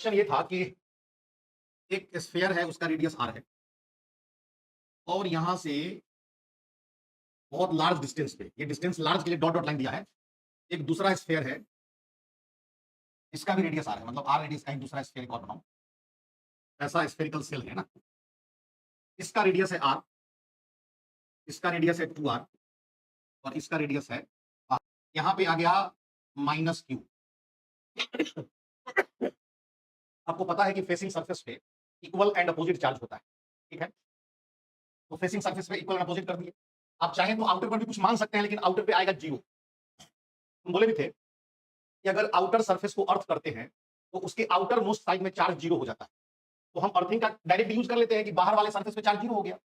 Question ये था कि एक स्फीयर है, उसका रेडियस r है और यहां से बहुत लार्ज डिस्टेंस पे, ये डिस्टेंस लार्ज के लिए डॉट डॉट लाइन दिया है। एक दूसरा स्फीयर है, इसका भी रेडियस r है, मतलब r रेडियस का एक दूसरा स्फीयर और बनाओ। ऐसा स्फेरिकल सेल है ना, इसका रेडियस है r, इसका रेडियस है 2r और इसका रेडियस है r। यहां पे आ गया -q। आपको पता है कि फेसिंग सरफेस पे इक्वल एंड अपोजिट चार्ज होता है, ठीक है। तो फेसिंग सरफेस पे इक्वल एंड अपोजिट कर दिए। आप चाहें तो आउटर पर भी कुछ मान सकते हैं, लेकिन आउटर पे आएगा 0। हम बोले भी थे कि अगर आउटर सरफेस को अर्थ करते हैं तो उसके आउटर मोस्ट साइड में चार्ज 0 हो जाता है। तो हम अर्थिंग का डायरेक्ट यूज कर लेते हैं कि बाहर वाले सरफेस पे चार्ज 0 हो गया।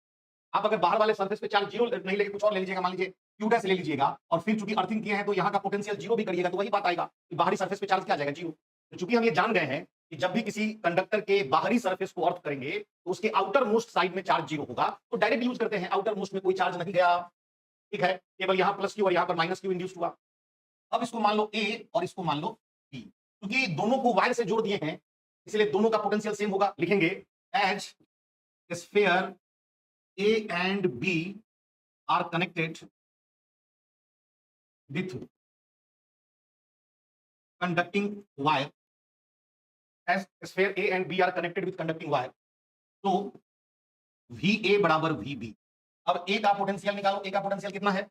आप अगर बाहर वाले सरफेस पे चार्ज 0 नहीं लेके कुछ और ले लीजिएगा, मान लीजिए क्यू डैश ले लीजिएगा, और फिर चूंकि अर्थिंग किए हैं तो यहाँ का पोटेंशियल 0 भी करिएगा, तो वही बात आएगा कि बाहरी सरफेस पे चार्ज क्या आ जाएगा, 0। तो चूंकि हम ये जान गए हैं कि जब भी किसी कंडक्टर के बाहरी सरफेस को अर्थ करेंगे तो उसके आउटर मोस्ट साइड में चार्ज 0 होगा, तो डायरेक्ट यूज करते हैं, आउटर मोस्ट में कोई चार्ज नहीं गया, ठीक है। केवल यहाँ प्लस क्यू और यहाँ पर माइनस क्यू इंड्यूस हुआ। अब इसको मान लो ए और इसको मान लो बी, क्योंकि दोनों को वायर से जोड़ दिए हैं इसलिए दोनों का पोटेंशियल सेम होगा। लिखेंगे as sphere A and B are connected with conducting wire, as sphere A and B are connected with conducting wire, तो वी ए बराबर वी बी। अब ए का पोटेंशियल निकालो, ए का पोटेंशियल कितना है,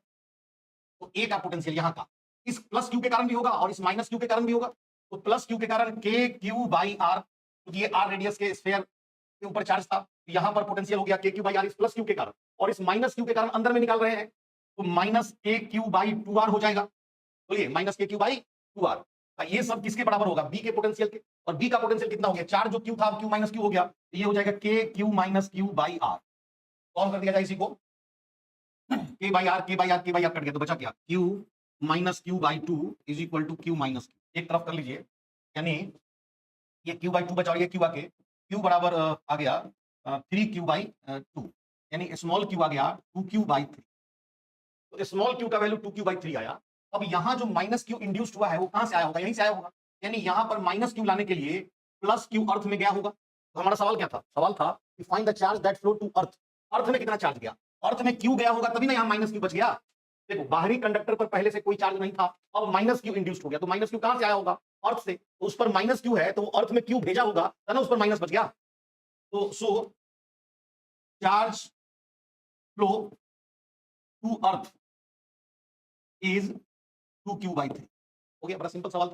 तो ए का पोटेंशियल यहां का इस प्लस क्यू के कारण भी होगा और इस माइनस क्यू के कारण भी होगा। तो प्लस क्यू के कारण के क्यू बाई आर, क्योंकि ये आर रेडियस के स्फीयर के ऊपर चार्ज था, यहां पर पोटेंशियल हो गया के क्यू बाई आर इस प्लस क्यू के कारण, और इस माइनस क्यू के कारण अंदर में निकाल रहे हैं तो माइनस के क्यू बाई 2r हो जाएगा। बोलिए माइनस के क्यू बाई 2r। ये सब किसके बराबर होगा, बी के पोटेंशियल के, और बी का पोटेंशियल कितना हो गया, चार जो क्यू था क्यू माइनस क्यू हो गया, तो ये हो जाएगा K Q minus Q by R. Solve कर दिया जाए इसी को, K by R K by R K by R cut गया तो बचा क्या, Q minus Q by 2 is equal to Q minus Q. एक तरफ कर लीजिए, यानी ये क्यू बाई 2 बचा और ये क्यू आके क्यू बराबर आ गया 3 क्यू बाई 2, यानी स्मॉल क्यू आ गया 2 क्यू बाई 3। तो स्मॉल क्यू का वैल्यू 2 क्यू बाई 3 आया। अब यहां जो माइनस क्यू इंड्यूस्ड हुआ है वो कहां से आया होगा, यहीं से आया होगा, यानी यहां पर माइनस क्यू लाने के लिए प्लस क्यू अर्थ में गया होगा। तो हमारा सवाल क्या था, सवाल था कि find the charge that flow to earth. Earth में कितना चार्ज गया, अर्थ में क्यू गया होगा तभी ना यहाँ माइनस क्यू बच गया। देखो बाहरी कंडक्टर पर पहले से कोई चार्ज नहीं था, अब माइनस क्यू इंड्यूस्ड हो गया, तो माइनस क्यू कहां से आया होगा, अर्थ से। तो उस पर माइनस क्यू है तो वो अर्थ में क्यू भेजा होगा, है ना, उस पर माइनस बच गया। तो so charge flow to earth is 2 Q by 3। हो गया, बड़ा सिंपल सवाल था।